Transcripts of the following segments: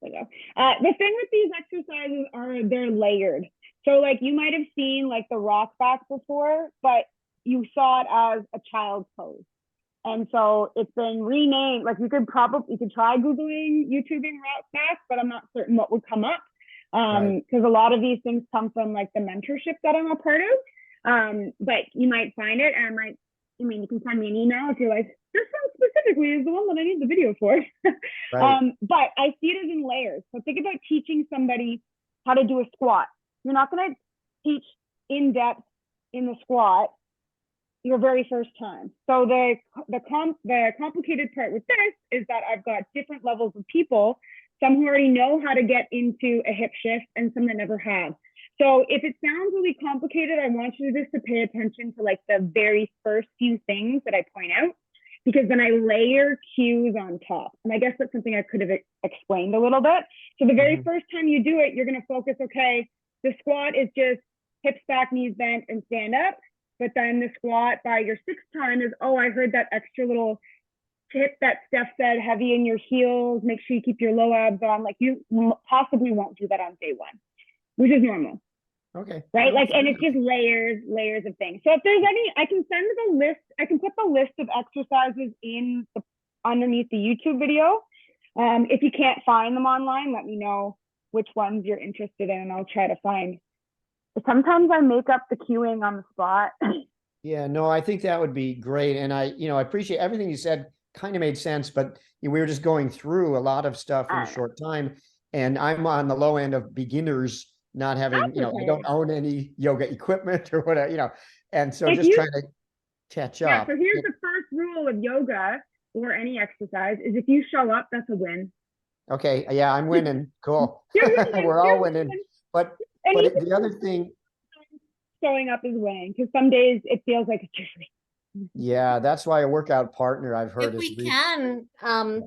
ago. The thing with these exercises are they're layered. So like you might have seen like the Rockback before, but you saw it as a child's pose. And so it's been renamed. Like you could try Googling, YouTubing Rockback, but I'm not certain what would come up. Because a lot of these things come from like the mentorship that I'm a part of. But you might find it, and you can send me an email if you're like, this one specifically is the one that I need the video for. But I see it as in layers. So think about teaching somebody how to do a squat. You're not going to teach in depth in the squat your very first time. So the complicated part with this is that I've got different levels of people, some who already know how to get into a hip shift and some that never have. So if it sounds really complicated, I want you just to pay attention to like the very first few things that I point out, because then I layer cues on top. And I guess that's something I could have explained a little bit. So the very first time you do it, you're going to focus, okay, the squat is just hips back, knees bent, and stand up. But then the squat by your sixth time is, oh, I heard that extra little tip that Steph said, heavy in your heels, make sure you keep your low abs on. Like you possibly won't do that on day one, which is normal. Okay. Right. Like, and it's just layers of things. So if there's any, I can send the list. I can put the list of exercises underneath the YouTube video. If you can't find them online, let me know which ones you're interested in, and I'll try to find. Sometimes I make up the cueing on the spot. Yeah, no, I think that would be great. And I appreciate everything you said. Kind of made sense, but we were just going through a lot of stuff in a short time. And I'm on the low end of beginners, not having, I don't own any yoga equipment or whatever, and so just trying to catch up. So here's the first rule of yoga or any exercise is if you show up, that's a win. Okay. Yeah, I'm winning. Cool. We're all winning. But the other thing, showing up is winning, because some days it feels like it's free. Yeah, that's why a workout partner, I've heard, if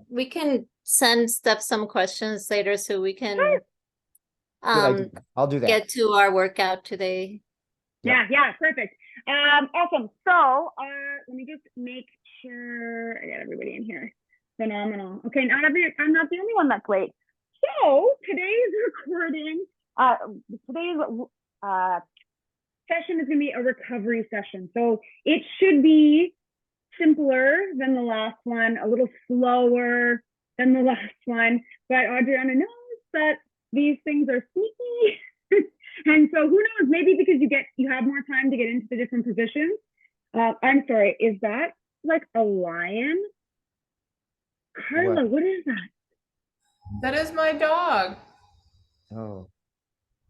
we can send Steph some questions later so we can I'll do that. Get to our workout today. Yeah, perfect. Awesome. So let me just make sure I got everybody in here. Phenomenal. Okay, I'm not the only one that's late. So today's recording, today's session is going to be a recovery session. So it should be simpler than the last one, a little slower than the last one. But Adriana knows that these things are sneaky. And so who knows, maybe because you have more time to get into the different positions. I'm sorry, is that like a lion? Carla, what is that? That is my dog. Oh.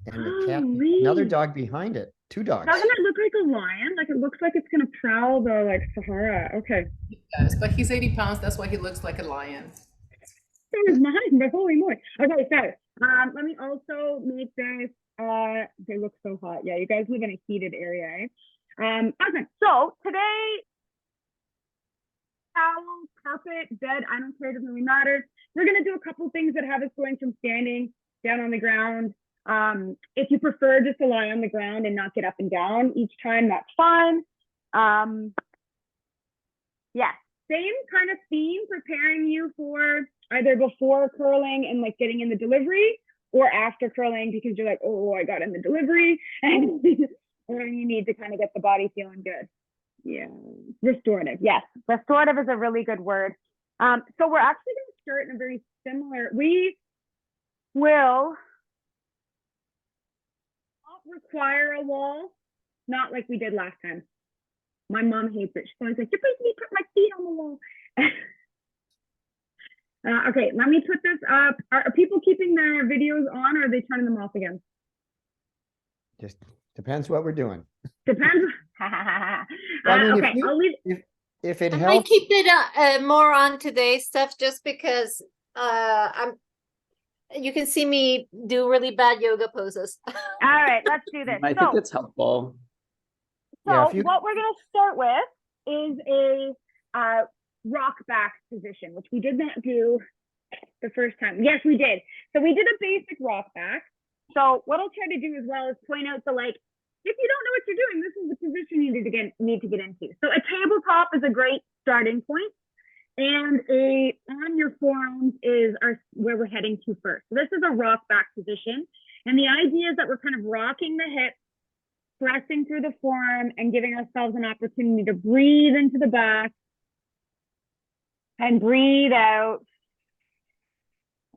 And the cat, another dog behind it. Two dogs. Doesn't it look like a lion? Like it looks like it's gonna prowl the like Sahara. Okay. He does, but he's 80 pounds. That's why he looks like a lion. That was mine, but holy moly. Okay, so let me also make this. They look so hot. Yeah, you guys live in a heated area. Okay, so today, towel, carpet, bed, I don't care, it doesn't really matter. We're gonna do a couple things that have us going from standing down on the ground. If you prefer just to lie on the ground and not get up and down each time, that's fine. Yeah, same kind of theme, preparing you for either before curling and like getting in the delivery, or after curling because you're like, oh, I got in the delivery, and or you need to kind of get the body feeling good. Yeah, restorative. Yes, restorative is a really good word. So we're actually going to start in a very similar. We will require a wall, not like we did last time. My mom hates it. She's always like, you're making me put my feet on the wall. Okay, let me put this up. Are people keeping their videos on, or are they turning them off again? Just depends what we're doing. Depends. Okay, I'll leave. If it I helps, might keep it more on today, Steph, just because you can see me do really bad yoga poses. All right, let's do this. I think it's helpful. So what we're going to start with is a rock back position, which we did not do the first time. Yes, we did. So we did a basic rock back. So what I'll try to do as well is point out the, like, if you don't know what you're doing, this is the position you need to get into. So a tabletop is a great starting point. And on your forearms is where we're heading to first. So this is a rock back position. And the idea is that we're kind of rocking the hips, pressing through the forearm and giving ourselves an opportunity to breathe into the back and breathe out.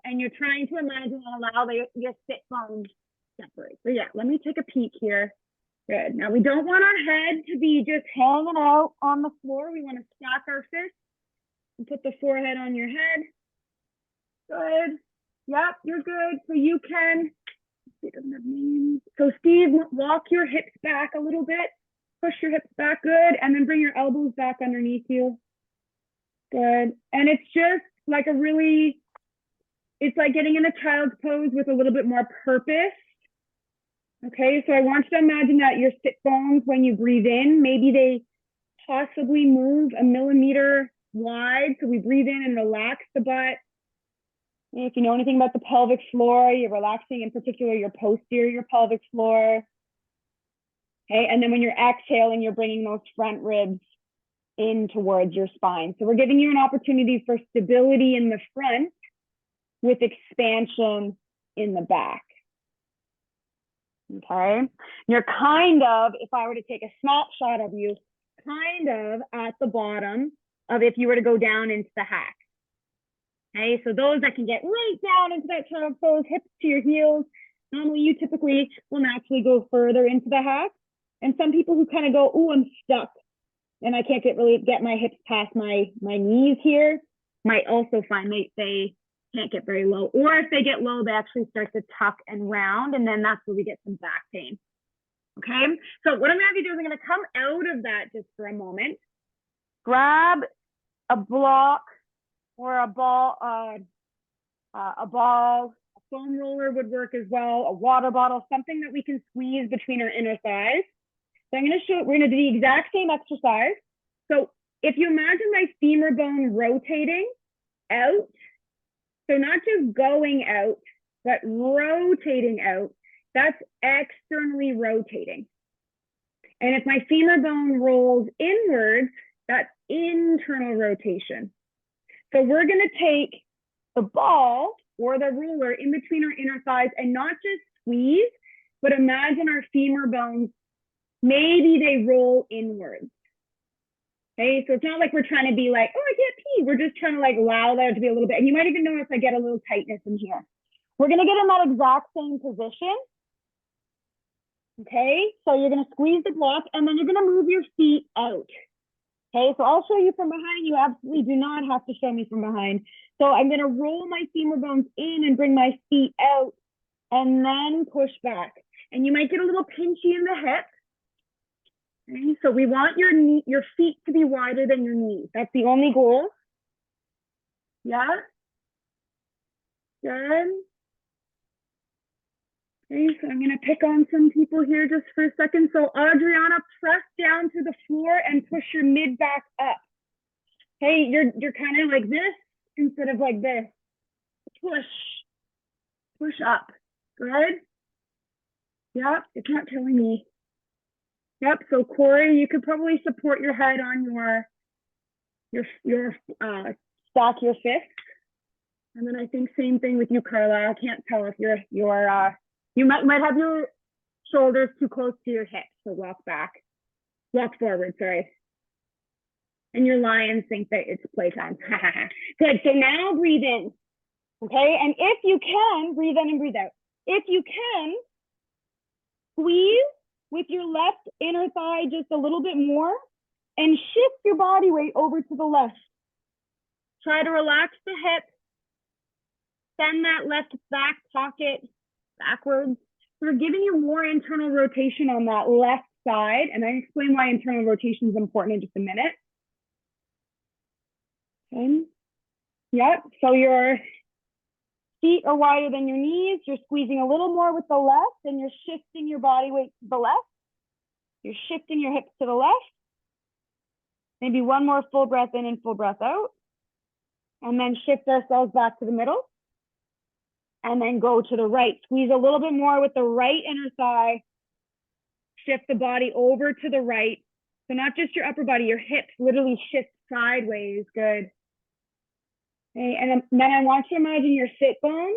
And you're trying to imagine and allow your sit bones separate. So yeah, let me take a peek here. Good. Now we don't want our head to be just hanging out on the floor. We want to stack our fists and put the forehead on your head. Good. Yep, you're good. So you can, it doesn't have names. So Steve, walk your hips back a little bit. Push your hips back, good. And then bring your elbows back underneath you. Good. And it's just like it's like getting in a child's pose with a little bit more purpose. Okay, so I want you to imagine that your sit bones, when you breathe in, maybe they possibly move a millimeter wide. So we breathe in and relax the butt. And if you know anything about the pelvic floor, you're relaxing in particular your posterior pelvic floor. Okay, and then when you're exhaling, you're bringing those front ribs in towards your spine. So we're giving you an opportunity for stability in the front with expansion in the back. Okay, you're kind of, if I were to take a snapshot of you, kind of at the bottom of if you were to go down into the hack. Okay, so those that can get right down into that child pose, hips to your heels, normally you typically will naturally go further into the hack. And some people who kind of go, oh, I'm stuck and I can't get my hips past my knees here, might also find they can't get very low. Or if they get low, they actually start to tuck and round, and then that's where we get some back pain. Okay, so what I'm gonna have you do is I'm gonna come out of that just for a moment. Grab a block or a ball, a foam roller would work as well, a water bottle, something that we can squeeze between our inner thighs. So I'm gonna we're gonna do the exact same exercise. So if you imagine my femur bone rotating out, so not just going out, but rotating out, that's externally rotating. And if my femur bone rolls inwards, that's internal rotation. So we're gonna take the ball or the ruler in between our inner thighs and not just squeeze, but imagine our femur bones, maybe they roll inwards. Okay, so it's not like we're trying to be like, oh, I can't pee. We're just trying to like allow there to be a little bit. And you might even notice I get a little tightness in here. We're gonna get in that exact same position. Okay, so you're gonna squeeze the block and then you're gonna move your feet out. Okay, so I'll show you from behind. You absolutely do not have to show me from behind. So I'm gonna roll my femur bones in and bring my feet out and then push back. And you might get a little pinchy in the hip. Okay, so we want your feet to be wider than your knees. That's the only goal. Yeah. Good. Okay, so I'm gonna pick on some people here just for a second. So Adriana, press down to the floor and push your mid back up. Hey, you're kind of like this instead of like this. Push up. Good. Yep, it's not killing me. Yep, so Corey, you could probably support your head on your stack your fists. And then I think same thing with you, Carla. I can't tell if you might have your shoulders too close to your hips, so walk forward, sorry. And your lions think that it's playtime. Good, so now breathe in, okay? And if you can, breathe in and breathe out. If you can, squeeze with your left inner thigh just a little bit more and shift your body weight over to the left. Try to relax the hip, send that left back pocket backwards. So we're giving you more internal rotation on that left side, and I explain why internal rotation is important in just a minute. Okay. Yep, so your feet are wider than your knees. You're squeezing a little more with the left, and you're shifting your body weight to the left. You're shifting your hips to the left. Maybe one more full breath in and full breath out. And then shift ourselves back to the middle. And then go to the right. Squeeze a little bit more with the right inner thigh. Shift the body over to the right. So not just your upper body, your hips literally shift sideways. Good. Okay, and then I want you to imagine your sit bones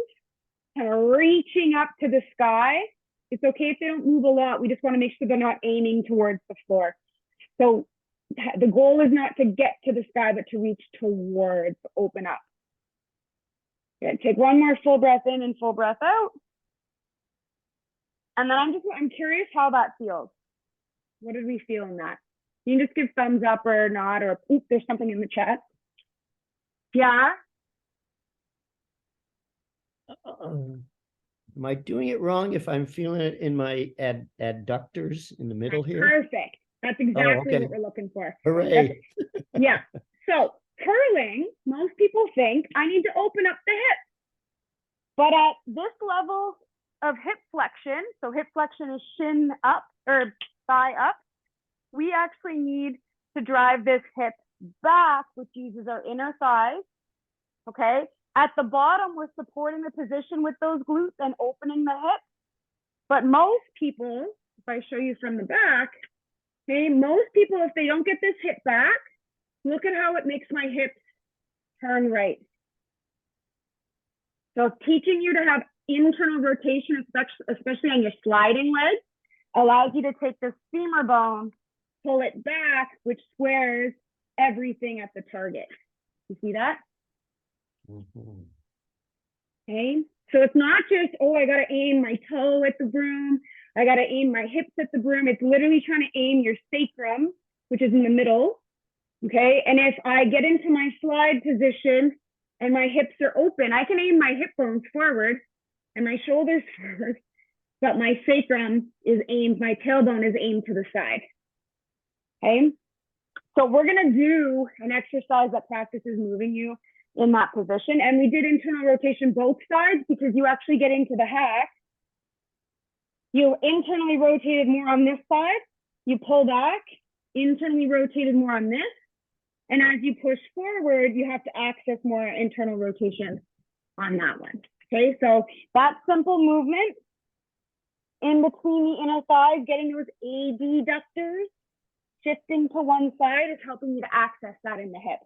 kind of reaching up to the sky. It's okay if they don't move a lot. We just want to make sure they're not aiming towards the floor. So the goal is not to get to the sky, but to reach towards, open up. Good. Take one more full breath in and full breath out. And then I'm curious how that feels. What did we feel in that? You can just give thumbs up or not, or oops, there's something in the chat. Yeah. Am I doing it wrong if I'm feeling it in my adductors in the middle here? Perfect. That's exactly okay. what we're looking for. Hooray. Yeah. So curling, most people think I need to open up the hip. But at this level of hip flexion, so hip flexion is shin up or thigh up, we actually need to drive this hip back, which uses our inner thighs. Okay. At the bottom, we're supporting the position with those glutes and opening the hip. But most people, if I show you from the back, okay, most people, if they don't get this hip back, look at how it makes my hips turn right. So teaching you to have internal rotation, especially on your sliding leg, allows you to take this femur bone, pull it back, which squares everything at the target. You see that? Mm-hmm. Okay, so it's not just, oh, I got to aim my toe at the broom. I got to aim my hips at the broom. It's literally trying to aim your sacrum, which is in the middle. Okay, and if I get into my slide position and my hips are open, I can aim my hip bones forward and my shoulders forward, but my sacrum is aimed, my tailbone is aimed to the side. Okay, so we're going to do an exercise that practices moving you in that position. And we did internal rotation both sides because you actually get into the hack. You internally rotated more on this side. You pull back, internally rotated more on this. And as you push forward, you have to access more internal rotation on that one. Okay, so that simple movement in between the inner thighs, getting those adductors shifting to one side is helping you to access that in the hip.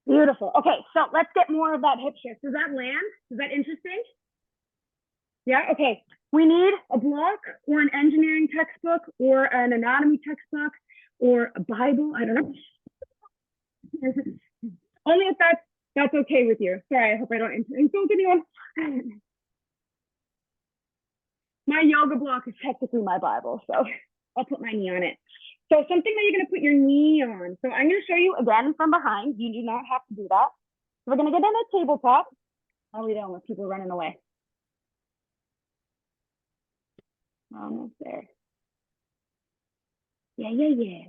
Beautiful. Okay, so let's get more of that hip shift. Does that land? Is that interesting? Yeah, okay. We need a block or an engineering textbook or an anatomy textbook or a Bible. I don't know. Only if that's okay with you. Sorry, I hope I don't insult anyone. My yoga block is technically my Bible, so I'll put my knee on it. So something that you're going to put your knee on. So I'm going to show you again from behind. You do not have to do that. So we're going to get in a tabletop. How are we doing with people running away? Almost there. Yeah.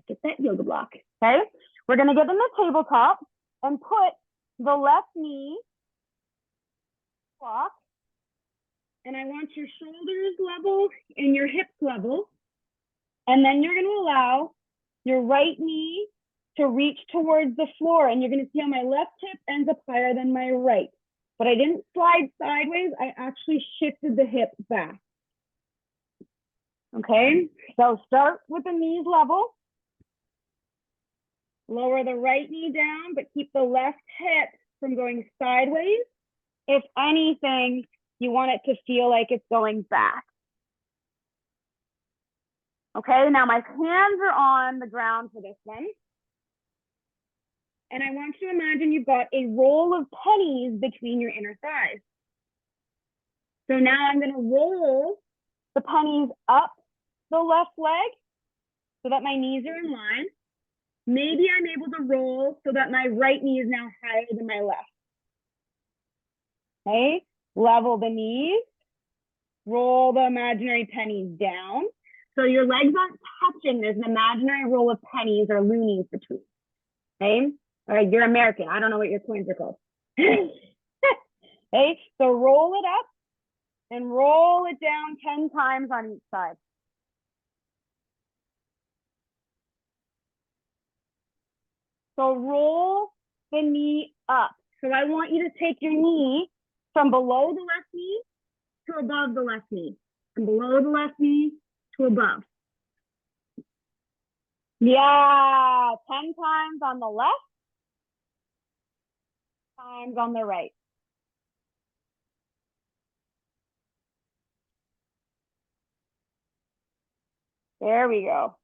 Get that yoga block. Okay. We're going to get in the tabletop and put the left knee block. And I want your shoulders level and your hips level. And then you're going to allow your right knee to reach towards the floor. And you're going to see how my left hip ends up higher than my right. But I didn't slide sideways. I actually shifted the hip back. Okay, so start with the knees level. Lower the right knee down, but keep the left hip from going sideways. If anything, you want it to feel like it's going back. Okay, now my hands are on the ground for this one. And I want you to imagine you've got a roll of pennies between your inner thighs. So now I'm going to roll the pennies up the left leg so that my knees are in line. Maybe I'm able to roll so that my right knee is now higher than my left. Okay, level the knees, roll the imaginary pennies down. So your legs aren't touching. There's an imaginary roll of pennies or loonies between. Okay, all right, you're American. I don't know what your coins are called. Okay, so roll it up and roll it down 10 times on each side. So roll the knee up. So I want you to take your knee from below the left knee to above the left knee. From below the left knee to above. Yeah, 10 times on the left. times on the right. There we go.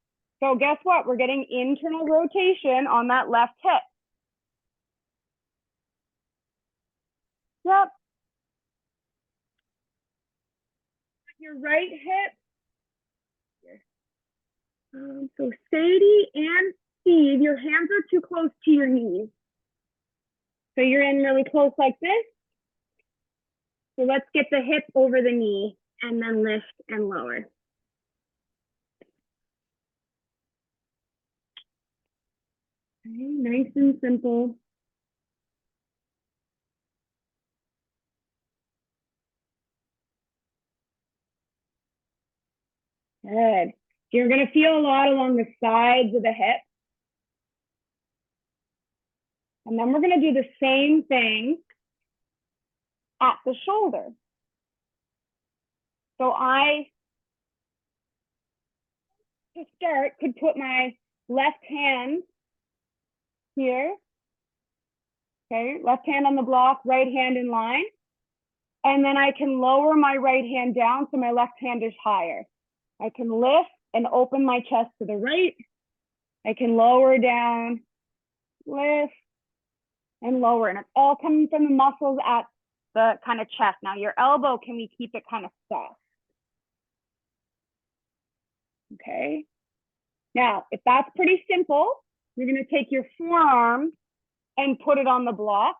So guess what? We're getting internal rotation on that left hip. Yep. Your right hip. So Sadie and Steve, your hands are too close to your knees. So you're in really close like this. So let's get the hip over the knee and then lift and lower. Okay, nice and simple. Good. You're going to feel a lot along the sides of the hip. And then we're going to do the same thing at the shoulder. So I, to start, could put my left hand here. Okay, left hand on the block, right hand in line. And then I can lower my right hand down so my left hand is higher. I can lift and open my chest to the right. I can lower down, lift, and lower. And it's all coming from the muscles at the kind of chest. Now your elbow, can we keep it kind of soft? Okay. Now, if that's pretty simple, you're going to take your forearm and put it on the block.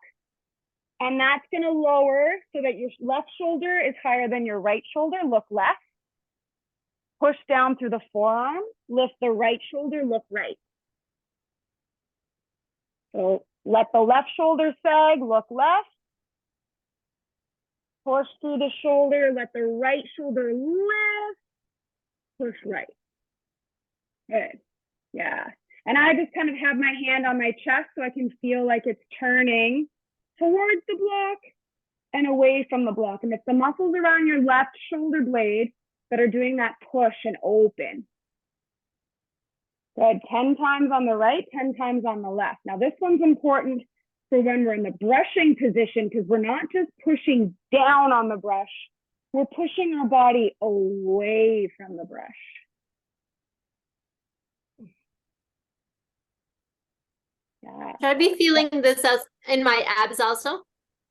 And that's going to lower so that your left shoulder is higher than your right shoulder. Look left. Push down through the forearm. Lift the right shoulder, look right. So let the left shoulder sag, look left. Push through the shoulder, let the right shoulder lift. Push right. Good. Yeah. And I just kind of have my hand on my chest so I can feel like it's turning towards the block and away from the block. And it's the muscles around your left shoulder blade that are doing that push and open. Good. 10 times on the right, 10 times on the left. Now this one's important for when we're in the brushing position, because we're not just pushing down on the brush, we're pushing our body away from the brush. Yeah. Should I be feeling this as in my abs also?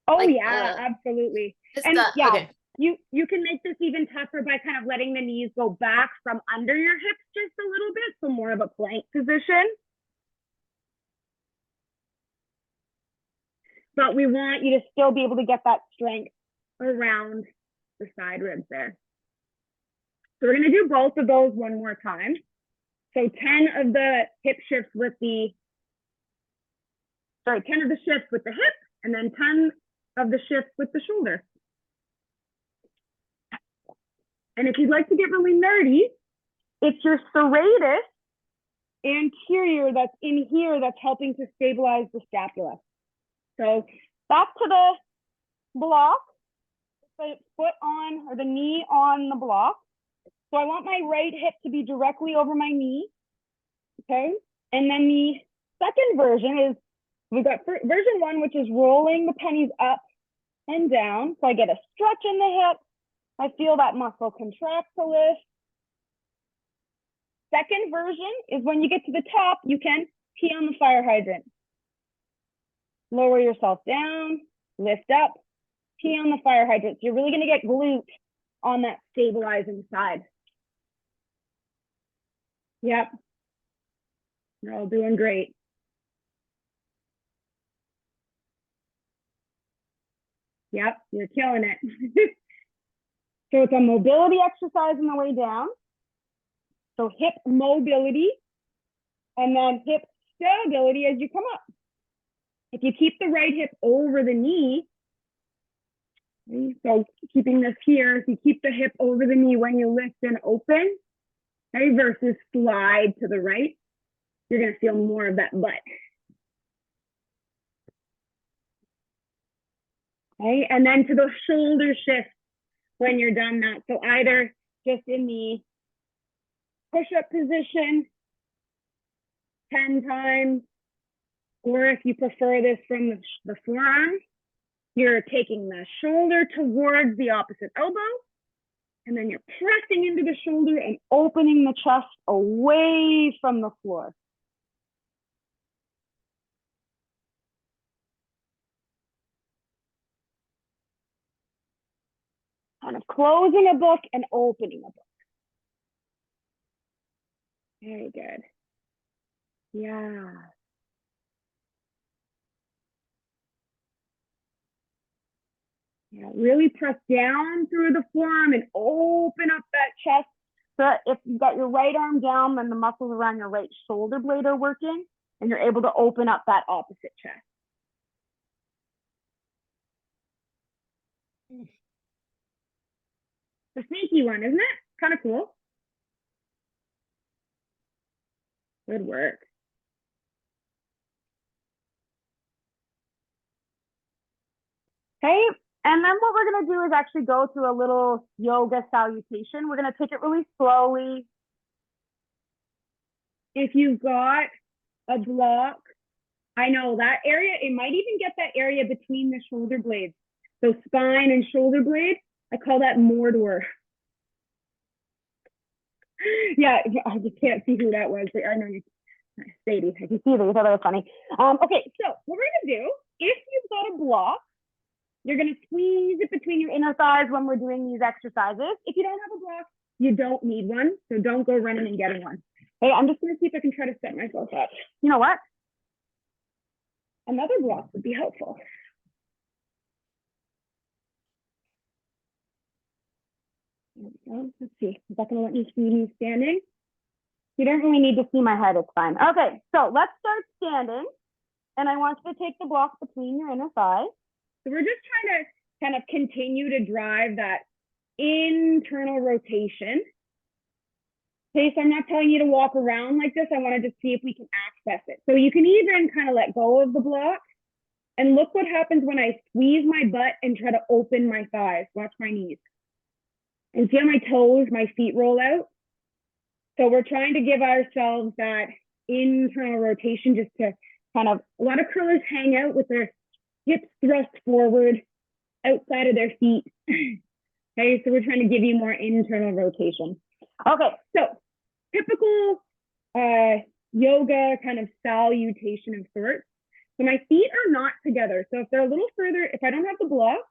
Oh Like, yeah, absolutely. Just And yeah, okay. you can make this even tougher by kind of letting the knees go back from under your hips just a little bit, so more of a plank position. But we want you to still be able to get that strength around the side ribs there. So we're going to do both of those one more time. So 10 of the hip shifts with the, 10 of the shifts with the hip, and then 10 of the shifts with the shoulder. And if you'd like to get really nerdy, it's your serratus anterior that's in here that's helping to stabilize the scapula. So back to the block, the foot on, or the knee on the block. So I want my right hip to be directly over my knee, okay? And then the second version is, we've got version one, which is rolling the pennies up and down. So I get a stretch in the hip. I feel that muscle contract to lift. Second version is when you get to the top, you can pee on the fire hydrant. Lower yourself down, lift up, pee on the fire hydrant. So you're really gonna get glute on that stabilizing side. Yep, you're all doing great. Yep, you're killing it. So it's a mobility exercise on the way down. So hip mobility, and then hip stability as you come up. If you keep the right hip over the knee, so keeping this here, if you keep the hip over the knee when you lift and open, okay, versus slide to the right, you're gonna feel more of that butt. Okay, and then to the shoulder shift when you're done that. So either just in the push-up position, 10 times, Or if you prefer this from the forearm, you're taking the shoulder towards the opposite elbow, and then you're pressing into the shoulder and opening the chest away from the floor. Kind of closing a book and opening a book. Very good. Yeah. Yeah, really press down through the forearm and open up that chest. So if you've got your right arm down, then the muscles around your right shoulder blade are working, and you're able to open up that opposite chest. The sneaky one, isn't it? Kind of cool. Good work. Okay, and then what we're gonna do is actually go through a little yoga salutation. We're gonna take it really slowly. If you've got a block, I know that area, it might even get that area between the shoulder blades. So spine and shoulder blade, I call that Mordor. Yeah, I just can't see who that was. I know you, Sadie, I can see that. You thought that was funny. Okay, so what we're gonna do, if you've got a block, you're gonna squeeze it between your inner thighs when we're doing these exercises. If you don't have a block, you don't need one, so don't go running and getting one. Hey, I'm just gonna see if I can try to set myself up. You know what? Another block would be helpful. There we go. Let's see. Is that gonna let me see me standing? You don't really need to see my head, it's fine. Okay, so let's start standing. And I want you to take the block between your inner thighs. So we're just trying to kind of continue to drive that internal rotation. Okay, so I'm not telling you to walk around like this. I want to just see if we can access it. So you can even kind of let go of the block. And look what happens when I squeeze my butt and try to open my thighs. Watch my knees. And see how my toes, my feet roll out? So we're trying to give ourselves that internal rotation just to kind of, a lot of curlers hang out with their hips thrust forward outside of their feet. Okay, so we're trying to give you more internal rotation. Okay, so typical yoga kind of salutation of sorts. So my feet are not together. So if they're a little further, if I don't have the block,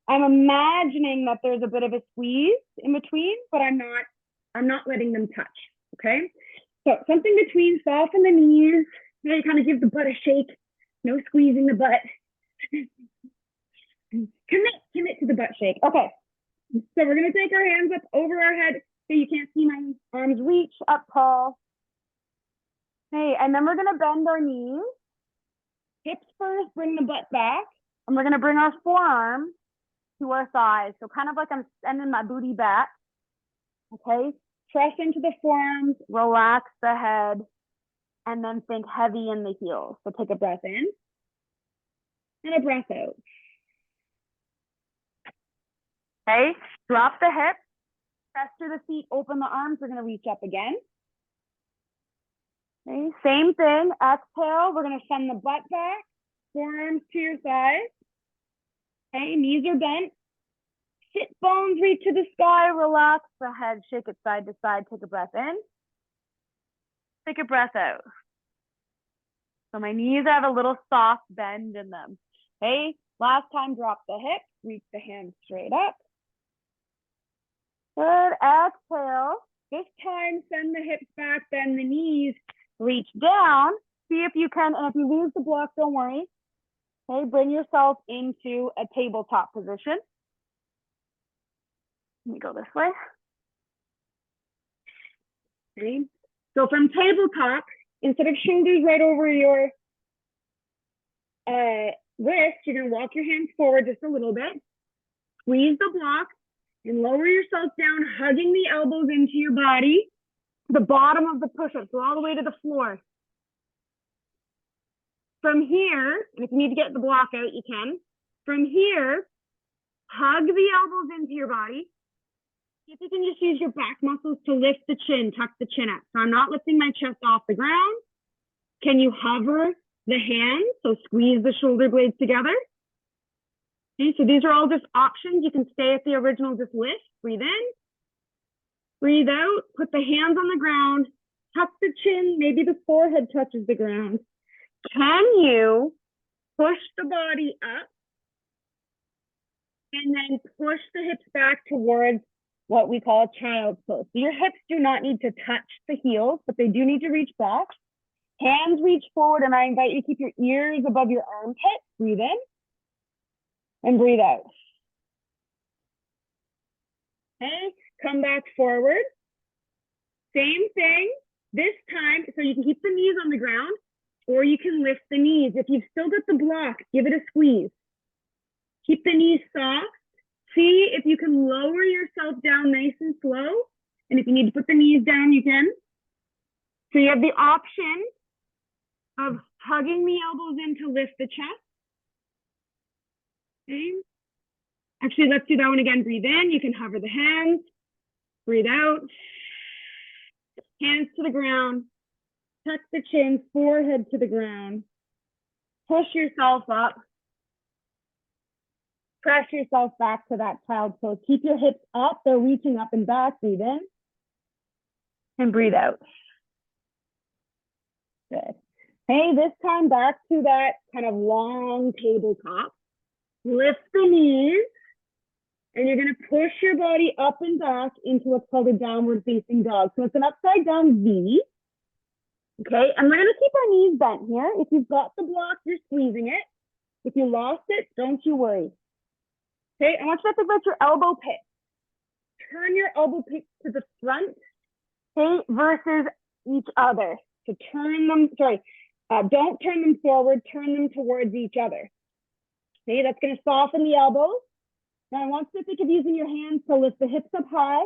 I'm imagining that there's a bit of a squeeze in between, but I'm not letting them touch, okay? So something between soften the knees, you kind of give the butt a shake, no squeezing the butt. Commit to the butt shake. Okay, so we're gonna take our hands up over our head so you can't see my arms reach up tall. Okay, and then we're gonna bend our knees. Hips first, bring the butt back, and we're gonna bring our forearms to our thighs. So kind of like I'm sending my booty back, okay? Press into the forearms, relax the head, and then think heavy in the heels. So take a breath in and a breath out. Okay, drop the hips, press through the feet, open the arms. We're gonna reach up again. Okay, same thing, exhale. We're gonna send the butt back, forearms to your thighs. Okay, knees are bent. Sit bones reach to the sky, relax the head, shake it side to side, take a breath in. Take a breath out. So my knees have a little soft bend in them. Okay, last time, drop the hips, reach the hands straight up. Good, exhale. This time, send the hips back, bend the knees, reach down. See if you can, and if you lose the block, don't worry. Okay, bring yourself into a tabletop position. Let me go this way. Okay. So from tabletop, instead of shoulders right over your wrist, you're gonna walk your hands forward just a little bit. Squeeze the block and lower yourself down, hugging the elbows into your body, to the bottom of the push-up, so all the way to the floor. From here, and if you need to get the block out, you can. From here, hug the elbows into your body. See if you can just use your back muscles to lift the chin, tuck the chin up. So I'm not lifting my chest off the ground. Can you hover the hands, so squeeze the shoulder blades together. Okay, so these are all just options. You can stay at the original, just lift, breathe in, breathe out, put the hands on the ground, tuck the chin, maybe the forehead touches the ground. Can you push the body up and then push the hips back towards what we call child's pose? So your hips do not need to touch the heels, but they do need to reach back. Hands reach forward, and I invite you to keep your ears above your armpit. Breathe in and breathe out. Okay, come back forward. Same thing this time, so you can keep the knees on the ground, or you can lift the knees. If you've still got the block, give it a squeeze. Keep the knees soft. See if you can lower yourself down nice and slow. And if you need to put the knees down, you can. So you have the option of hugging the elbows in to lift the chest. Okay. Actually, let's do that one again. Breathe in. You can hover the hands. Breathe out. Hands to the ground. Tuck the chin, forehead to the ground. Push yourself up. Press yourself back to that child's pose. Keep your hips up. They're reaching up and back. Breathe in. And breathe out. Good. Hey, this time back to that kind of long tabletop. Lift the knees. And you're going to push your body up and back into what's called a downward facing dog. So it's an upside down V. Okay, and we're going to keep our knees bent here. If you've got the block, you're squeezing it. If you lost it, don't you worry. Okay, I want you to think about your elbow pit. Turn your elbow pit to the front, okay, versus each other. So turn them, don't turn them forward, turn them towards each other. Okay, that's going to soften the elbows. Now I want you to think of using your hands to lift the hips up high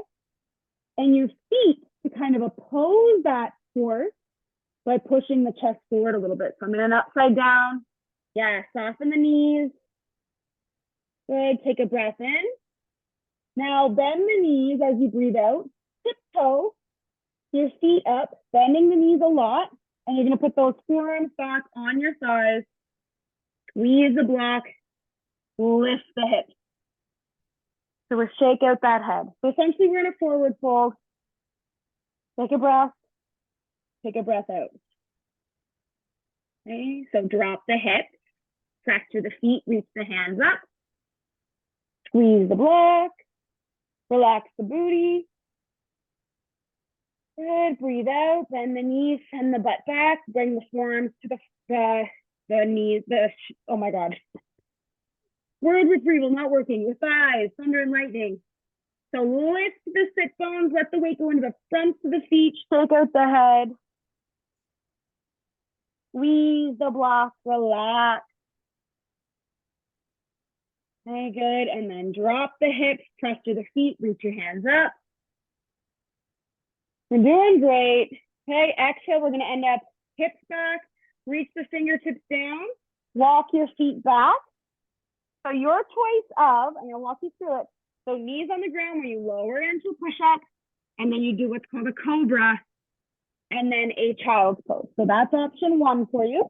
and your feet to kind of oppose that force by pushing the chest forward a little bit. So I'm in an upside down. Yeah, soften the knees. Good, take a breath in. Now bend the knees as you breathe out. Tiptoe your feet up, bending the knees a lot. And you're gonna put those forearms back on your thighs. Squeeze the block, lift the hips. So we'll shake out that head. So essentially we're in a forward fold. Take a breath. Take a breath out. Okay, so drop the hips, fracture the feet, reach the hands up. Squeeze the block, relax the booty. Good, breathe out, bend the knees, send the butt back, bring the forearms to the knees, oh my God. Word retrieval, not working, your thighs, thunder and lightning. So lift the sit bones, let the weight go into the front of the feet, shake out the head. Squeeze the block, relax. Okay, good. And then drop the hips, press through the feet, reach your hands up. We're doing great. Okay, exhale, we're gonna end up hips back, reach the fingertips down, walk your feet back. So your choice of, I'm gonna walk you through it. So knees on the ground where you lower into a push-up, and then you do what's called a cobra, and then a child's pose. So that's option one for you.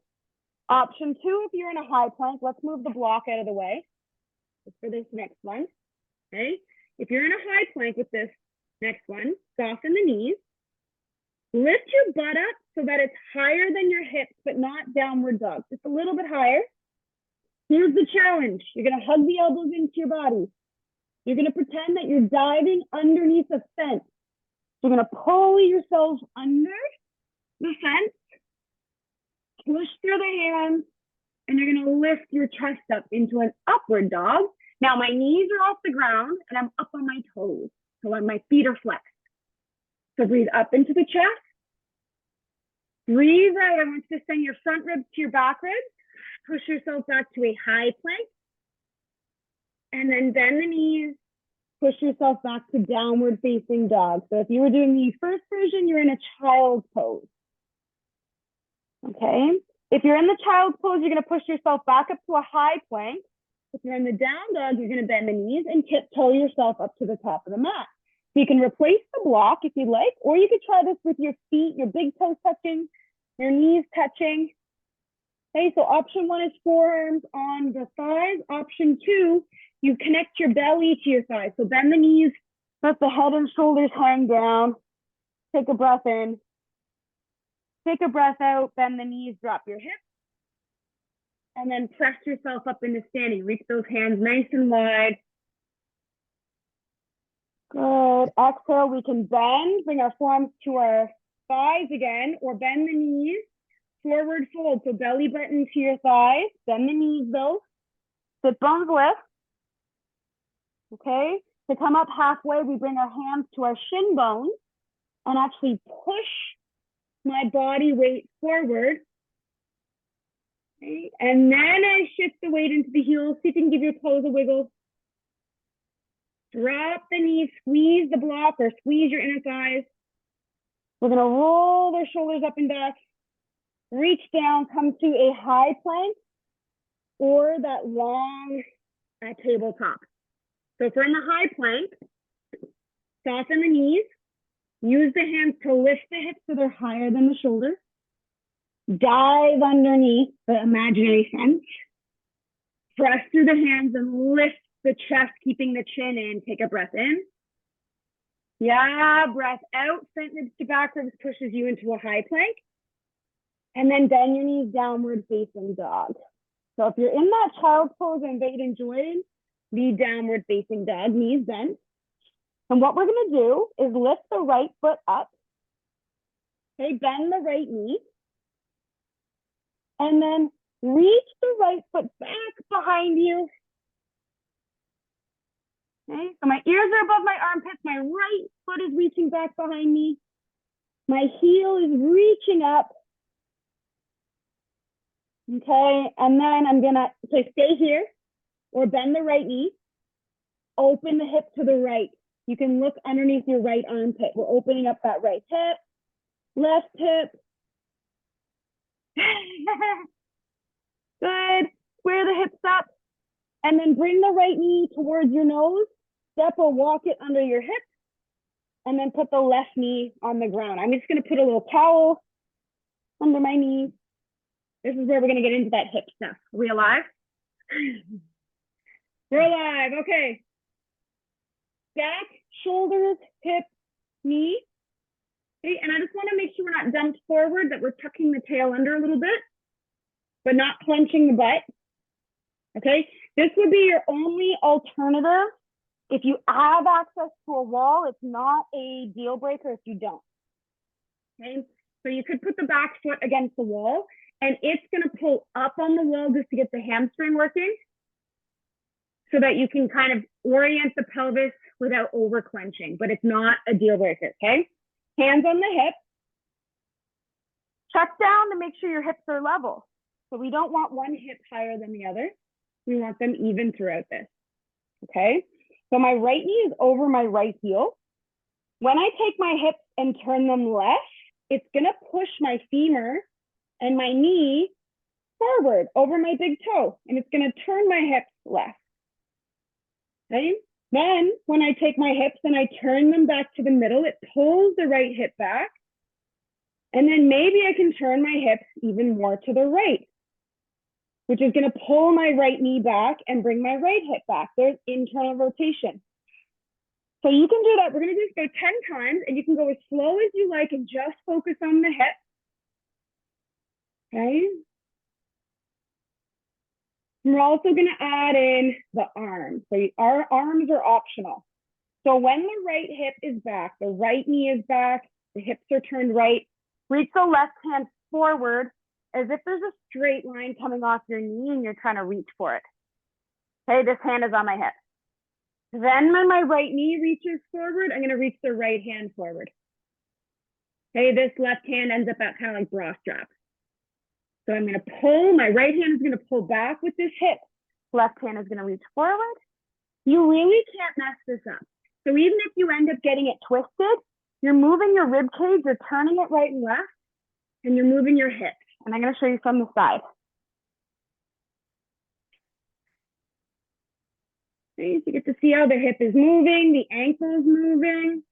Option two, if you're in a high plank, let's move the block out of the way for this next one, okay? If you're in a high plank with this next one, soften the knees, lift your butt up so that it's higher than your hips, but not downward dog, just a little bit higher. Here's the challenge. You're gonna hug the elbows into your body. You're gonna pretend that you're diving underneath a fence. You're gonna pull yourself under the fence, push through the hands, and you're gonna lift your chest up into an upward dog. Now my knees are off the ground and I'm up on my toes. So my feet are flexed. So breathe up into the chest. Breathe out. I want you to send your front ribs to your back ribs. Push yourself back to a high plank. And then bend the knees. Push yourself back to downward facing dog. So if you were doing the first version, you're in a child's pose. Okay. If you're in the child's pose, you're going to push yourself back up to a high plank. If you're in the down dog, you're going to bend the knees and tiptoe yourself up to the top of the mat. So you can replace the block if you like, or you could try this with your feet, your big toes touching, your knees touching. Okay, so option 1 is forearms on the thighs. Option 2, you connect your belly to your thighs. So bend the knees, let the head and shoulders hang down. Take a breath in. Take a breath out, bend the knees, drop your hips. And then press yourself up into standing. Reach those hands nice and wide. Good. Exhale, we can bend, bring our forearms to our thighs again, or bend the knees, forward fold. So belly button to your thighs, bend the knees though. Sit bones lift. Okay. To come up halfway, we bring our hands to our shin bones and actually push my body weight forward. Okay. And then I shift the weight into the heels. See if you can give your toes a wiggle. Drop the knees, squeeze the block or squeeze your inner thighs. We're gonna roll their shoulders up and back. Reach down, come to a high plank or that long tabletop. So if we're in the high plank, soften the knees. Use the hands to lift the hips so they're higher than the shoulders. Dive underneath the imaginary fence. Press through the hands and lift the chest, keeping the chin in. Take a breath in. Yeah, breath out. Front ribs to back ribs pushes you into a high plank. And then bend your knees, downward facing dog. So if you're in that child's pose, I invite you to enjoy the downward facing dog, knees bent. And what we're gonna do is lift the right foot up. Okay, bend the right knee. And then reach the right foot back behind you. Okay, so my ears are above my armpits. My right foot is reaching back behind me. My heel is reaching up. Okay, and then I'm gonna stay here or bend the right knee. Open the hip to the right. You can look underneath your right armpit. We're opening up that right hip, left hip. Good. Square the hips up and then bring the right knee towards your nose. Step or walk it under your hip and then put the left knee on the ground. I'm just going to put a little towel under my knee. This is where we're going to get into that hip stuff. Are we alive? We're alive. Okay. Back, shoulders, hip, knee. Okay, and I just want to make sure we're not dumped forward, that we're tucking the tail under a little bit, but not clenching the butt. Okay, this would be your only alternative. If you have access to a wall, it's not a deal breaker if you don't. Okay, so you could put the back foot against the wall and it's going to pull up on the wall just to get the hamstring working so that you can kind of orient the pelvis without over clenching, but it's not a deal breaker. Okay, hands on the hip. Check down to make sure your hips are level. So we don't want one hip higher than the other. We want them even throughout this. Okay, so my right knee is over my right heel. When I take my hips and turn them left, it's gonna push my femur and my knee forward over my big toe, and it's gonna turn my hips left. Okay, then when I take my hips and I turn them back to the middle, it pulls the right hip back. And then maybe I can turn my hips even more to the right, which is going to pull my right knee back and bring my right hip back. There's internal rotation. So you can do that. We're going to just go 10 times, and you can go as slow as you like and just focus on the hip. Okay. We're also going to add in the arms. So our arms are optional. So when the right hip is back, the right knee is back, the hips are turned right, reach the left hand forward as if there's a straight line coming off your knee and you're trying to reach for it. Okay, this hand is on my hip. Then when my right knee reaches forward, I'm going to reach the right hand forward. Okay, this left hand ends up at kind of like bra strap. So I'm going to pull, my right hand is going to pull back with this hip. Left hand is going to reach forward. You really can't mess this up. So even if you end up getting it twisted, you're moving your rib cage, you're turning it right and left, and you're moving your hips. And I'm going to show you from the side. Okay, so you get to see how the hip is moving, the ankle is moving.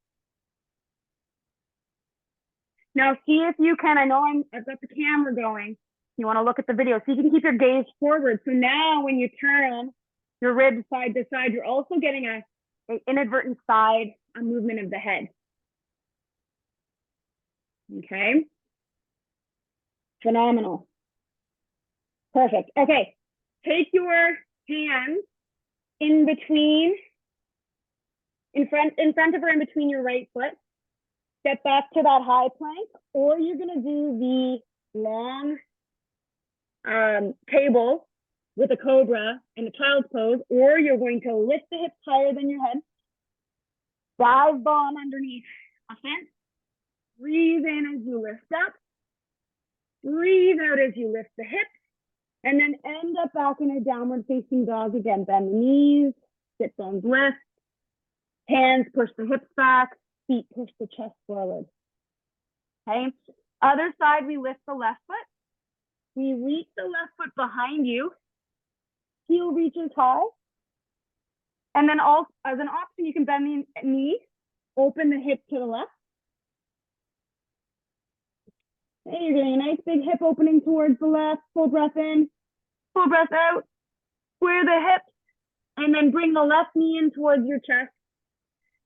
Now see if you can, I know I've got the camera going. You want to look at the video so you can keep your gaze forward. So now when you turn your ribs side to side, you're also getting an inadvertent side movement of the head. Okay. Phenomenal. Perfect. Okay. Take your hands in between, in front of or in between your right foot. Get back to that high plank, or you're going to do the long table with a cobra and a child's pose, or you're going to lift the hips higher than your head, dive bomb underneath a fence, breathe in as you lift up, breathe out as you lift the hips, and then end up back in a downward facing dog again. Bend the knees, sit bones lift, hands push the hips back, feet push the chest forward. Okay, other side, we lift the left foot. We reach the left foot behind you, heel reaches high. And then all, as an option, you can bend the knee, open the hip to the left. Okay, you're getting a nice big hip opening towards the left. Full breath in, full breath out. Square the hips, and then bring the left knee in towards your chest.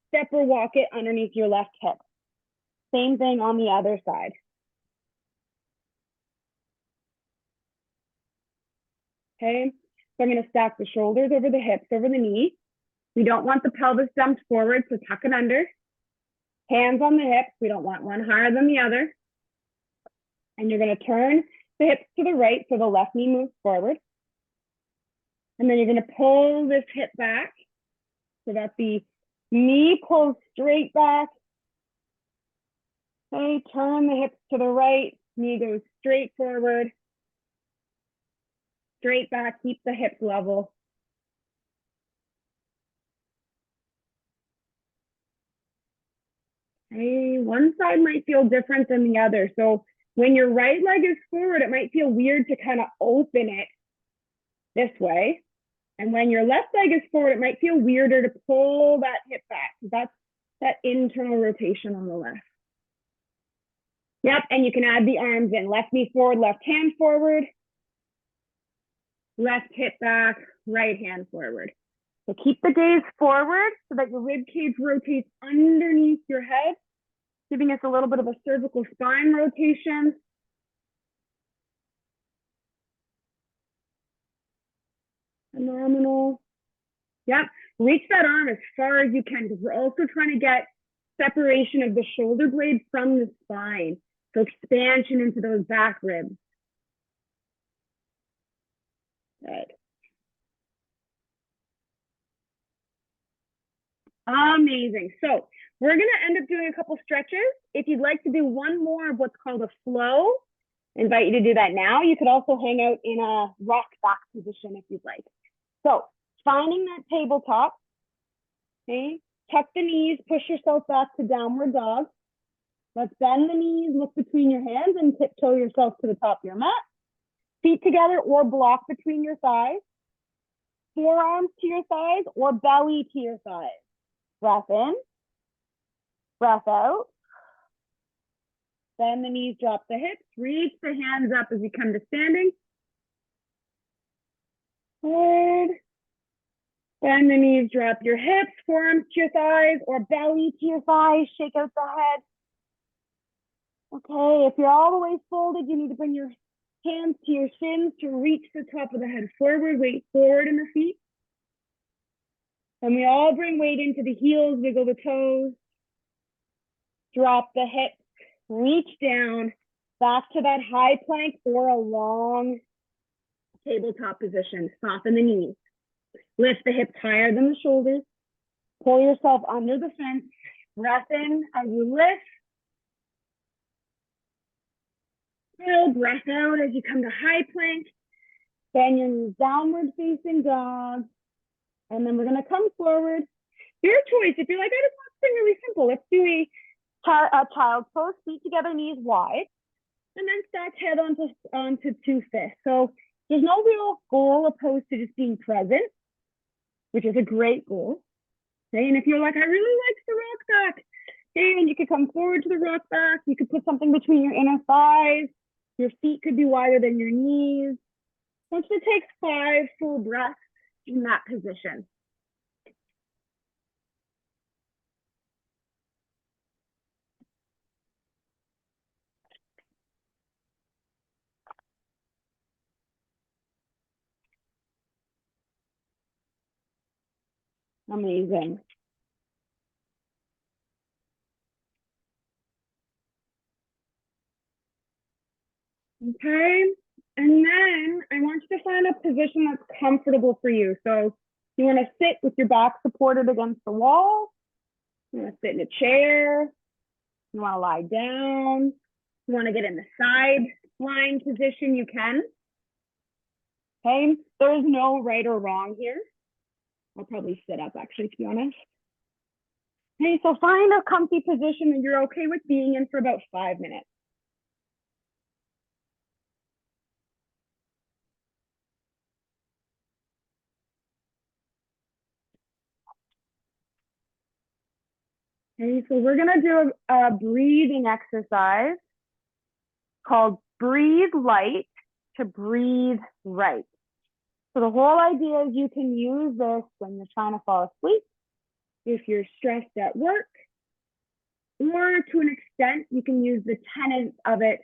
Step or walk it underneath your left hip. Same thing on the other side. Okay, so I'm going to stack the shoulders over the hips, over the knee. We don't want the pelvis dumped forward, so tuck it under. Hands on the hips. We don't want one higher than the other. And you're going to turn the hips to the right so the left knee moves forward. And then you're going to pull this hip back so that the knee pulls straight back. Okay, turn the hips to the right. Knee goes straight forward. Straight back, keep the hips level. Okay, one side might feel different than the other. So when your right leg is forward, it might feel weird to kind of open it this way. And when your left leg is forward, it might feel weirder to pull that hip back. That's that internal rotation on the left. Yep, and you can add the arms in. Left knee forward, left hand forward. Left hip back, right hand forward. So keep the gaze forward so that your rib cage rotates underneath your head, giving us a little bit of a cervical spine rotation. Phenomenal. Yep, reach that arm as far as you can, because we're also trying to get separation of the shoulder blades from the spine. So expansion into those back ribs. Good. Amazing. So we're going to end up doing a couple stretches. If you'd like to do one more of what's called a flow, I invite you to do that now. You could also hang out in a rock back position if you'd like. So finding that tabletop, okay, tuck the knees, push yourself back to downward dog. Let's bend the knees, look between your hands, and tiptoe yourself to the top of your mat. Feet together or block between your thighs. Forearms to your thighs or belly to your thighs. Breath in, breath out. Bend the knees, drop the hips, reach the hands up as you come to standing. Forward. Bend the knees, drop your hips, forearms to your thighs or belly to your thighs. Shake out the head. Okay, if you're all the way folded, you need to bring your hands to your shins to reach the top of the head forward. Weight forward in the feet. And we all bring weight into the heels, wiggle the toes. Drop the hips, reach down, back to that high plank or a long tabletop position. Soften the knees. Lift the hips higher than the shoulders. Pull yourself under the fence. Breath in as you lift. Breath out as you come to high plank. Bend your knees, downward facing dog. And then we're going to come forward. Your choice. If you're like, I just want something really simple, let's do a child's pose, feet together, knees wide. And then stack head onto two fists. So there's no real goal opposed to just being present, which is a great goal. Okay, and if you're like, I really like the rock back, okay, and you could come forward to the rock back. You could put something between your inner thighs. Your feet could be wider than your knees. Want you to take 5 full breaths in that position. Amazing. Okay, and then I want you to find a position that's comfortable for you. So you want to sit with your back supported against the wall. You want to sit in a chair. You want to lie down. You want to get in the side lying position, you can. Okay, there's no right or wrong here. I'll probably sit up actually, to be honest. Okay, so find a comfy position that you're okay with being in for about 5 minutes. Okay, so we're gonna do a breathing exercise called breathe light to breathe right. So the whole idea is you can use this when you're trying to fall asleep, if you're stressed at work, or to an extent, you can use the tenets of it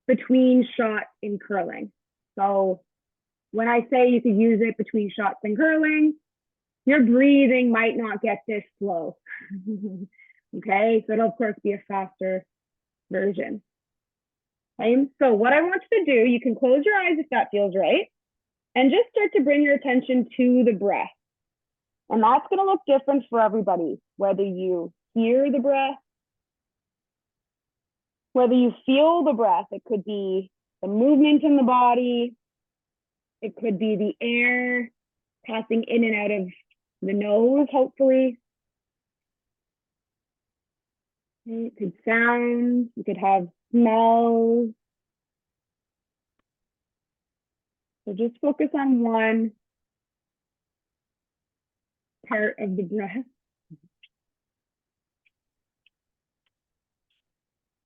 between shots in curling. So when I say you could use it between shots in curling, your breathing might not get this slow. Okay, so it'll of course be a faster version. Okay, so what I want you to do, you can close your eyes if that feels right, and just start to bring your attention to the breath. And that's going to look different for everybody, whether you hear the breath, whether you feel the breath. It could be the movement in the body. It could be the air passing in and out of the nose, hopefully. It could sound, you could have smells. So just focus on one part of the breath.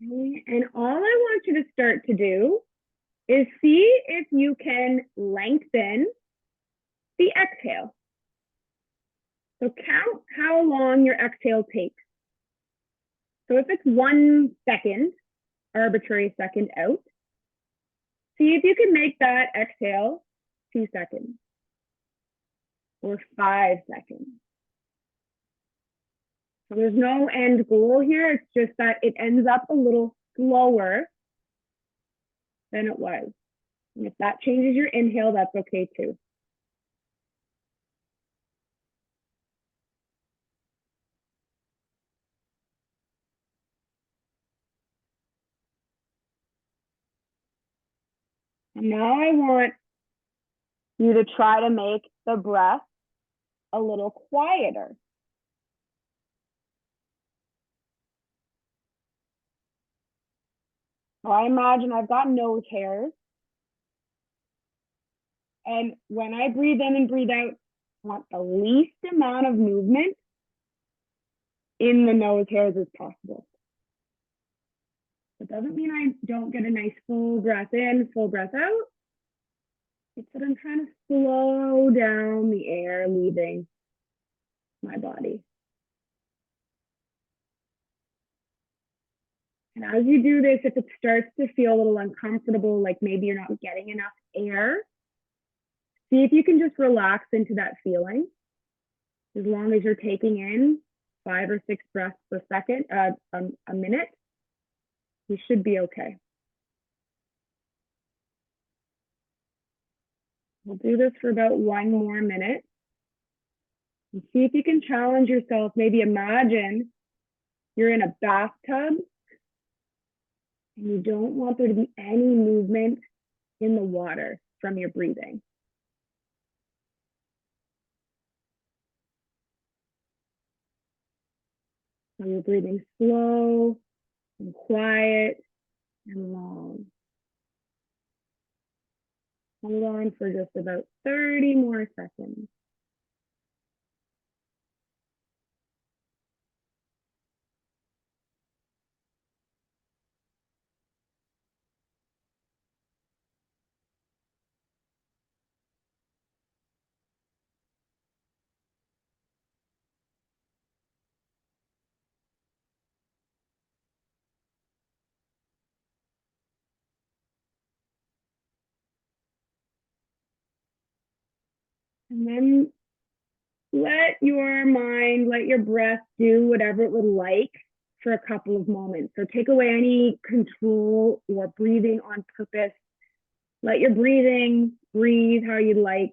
And all I want you to start to do is see if you can lengthen the exhale. So count how long your exhale takes. So if it's 1 second, arbitrary second out, see if you can make that exhale 2 seconds or 5 seconds. So there's no end goal here. It's just that it ends up a little slower than it was. And if that changes your inhale, that's okay too. And now I want you to try to make the breath a little quieter. So I imagine I've got nose hairs. And when I breathe in and breathe out, I want the least amount of movement in the nose hairs as possible. It doesn't mean I don't get a nice full breath in, full breath out. It's that I'm trying to slow down the air leaving my body. And as you do this, if it starts to feel a little uncomfortable, like maybe you're not getting enough air, see if you can just relax into that feeling. As long as you're taking in 5 or 6 breaths per second, a minute, you should be okay. We'll do this for about 1 more minute. And see if you can challenge yourself. Maybe imagine you're in a bathtub and you don't want there to be any movement in the water from your breathing. So you're breathing slow and quiet and long. Hold on for just about 30 more seconds. And then let your mind, let your breath do whatever it would like for a couple of moments. So take away any control or breathing on purpose. Let your breathing breathe how you'd like.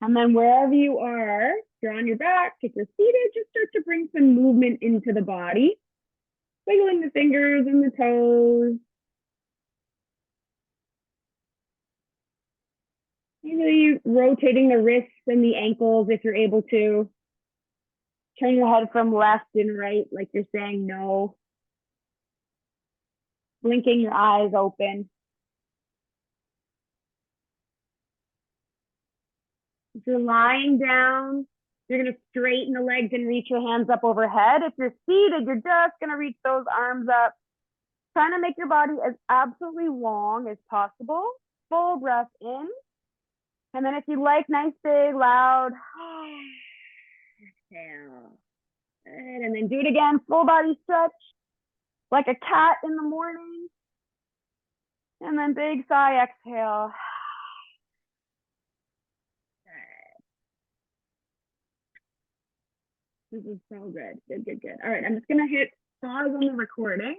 And then wherever you are, if you're on your back, if you're seated, just start to bring some movement into the body. Wiggling the fingers and the toes. Maybe rotating the wrists and the ankles if you're able to. Turn your head from left and right like you're saying no. Blinking your eyes open. If you're lying down, you're going to straighten the legs and reach your hands up overhead. If you're seated, you're just going to reach those arms up. Trying to make your body as absolutely long as possible. Full breath in. And then if you like, nice, big, loud. Exhale. Good. And then do it again. Full body stretch. Like a cat in the morning. And then big sigh, exhale. This is so good. Good, good, good. All right, I'm just going to hit pause on the recording.